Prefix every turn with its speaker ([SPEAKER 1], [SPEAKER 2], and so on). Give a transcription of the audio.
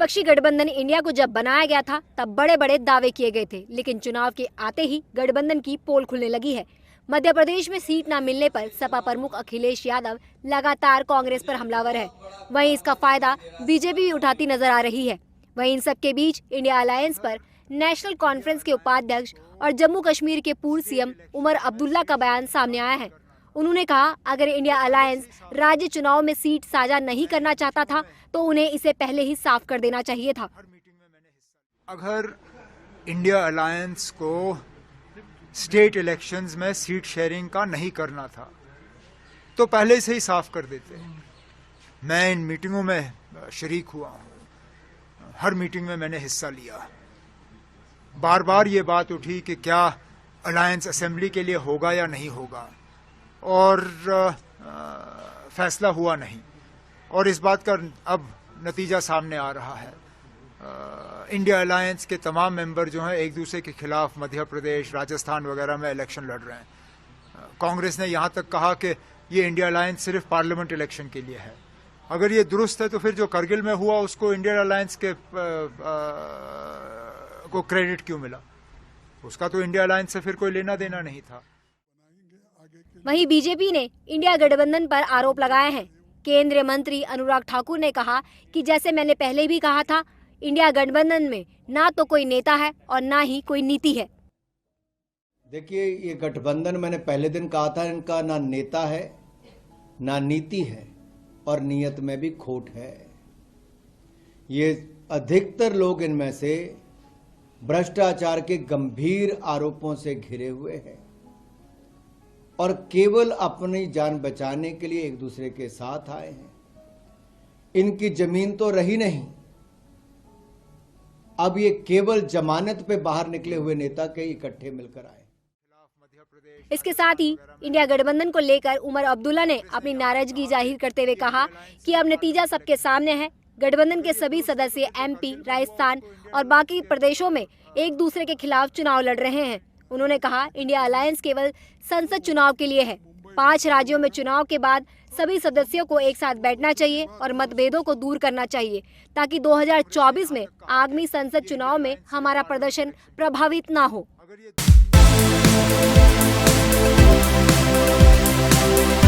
[SPEAKER 1] विपक्षी गठबंधन इंडिया को जब बनाया गया था तब बड़े बड़े दावे किए गए थे, लेकिन चुनाव के आते ही गठबंधन की पोल खुलने लगी है। मध्य प्रदेश में सीट न मिलने पर सपा प्रमुख अखिलेश यादव लगातार कांग्रेस पर हमलावर है। वहीं इसका फायदा बीजेपी भी उठाती नजर आ रही है। वहीं इन सबके बीच इंडिया अलायंस पर नेशनल कॉन्फ्रेंस के उपाध्यक्ष और जम्मू कश्मीर के पूर्व सीएम उमर अब्दुल्ला का बयान सामने आया है। उन्होंने कहा, अगर इंडिया अलायंस राज्य चुनाव में सीट साझा नहीं करना चाहता था तो उन्हें इसे पहले ही साफ कर देना चाहिए था।
[SPEAKER 2] अगर इंडिया अलायंस को स्टेट इलेक्शंस में सीट शेयरिंग का नहीं करना था तो पहले से ही साफ कर देते। मैं इन मीटिंगों में शरीक हुआ हूं, हर मीटिंग में मैंने हिस्सा लिया। बार बार ये बात उठी कि क्या अलायंस असेंबली के लिए होगा या नहीं होगा, और फैसला हुआ नहीं, और इस बात का अब नतीजा सामने आ रहा है। इंडिया अलायंस के तमाम मेंबर जो हैं एक दूसरे के खिलाफ मध्य प्रदेश, राजस्थान वगैरह में इलेक्शन लड़ रहे हैं। कांग्रेस ने यहाँ तक कहा कि ये इंडिया अलायंस सिर्फ पार्लियामेंट इलेक्शन के लिए है। अगर ये दुरुस्त है तो फिर जो करगिल में हुआ उसको इंडिया अलायंस के को क्रेडिट क्यों मिला? उसका तो इंडिया अलायंस से फिर कोई लेना देना नहीं था।
[SPEAKER 1] वहीं बीजेपी ने इंडिया गठबंधन पर आरोप लगाए हैं। केंद्रीय मंत्री अनुराग ठाकुर ने कहा कि जैसे मैंने पहले भी कहा था, इंडिया गठबंधन में ना तो कोई नेता है और ना ही कोई नीति है।
[SPEAKER 3] देखिए, ये गठबंधन मैंने पहले दिन कहा था, इनका ना नेता है ना नीति है और नीयत में भी खोट है। ये अधिकतर लोग इनमें से भ्रष्टाचार के गंभीर आरोपों से घिरे हुए हैं और केवल अपनी जान बचाने के लिए एक दूसरे के साथ आए हैं। इनकी जमीन तो रही नहीं, अब ये केवल जमानत पे बाहर निकले हुए नेता के इकट्ठे मिलकर आए।
[SPEAKER 1] इसके साथ ही इंडिया गठबंधन को लेकर उमर अब्दुल्ला ने अपनी नाराजगी जाहिर करते हुए कहा कि अब नतीजा सबके सामने है। गठबंधन के सभी सदस्य एमपी, राजस्थान और बाकी प्रदेशों में एक दूसरे के खिलाफ चुनाव लड़ रहे हैं। उन्होंने कहा, इंडिया अलायंस केवल संसद चुनाव के लिए है। 5 राज्यों में चुनाव के बाद सभी सदस्यों को एक साथ बैठना चाहिए और मतभेदों को दूर करना चाहिए, ताकि 2024 में आगामी संसद चुनाव में हमारा प्रदर्शन प्रभावित ना हो।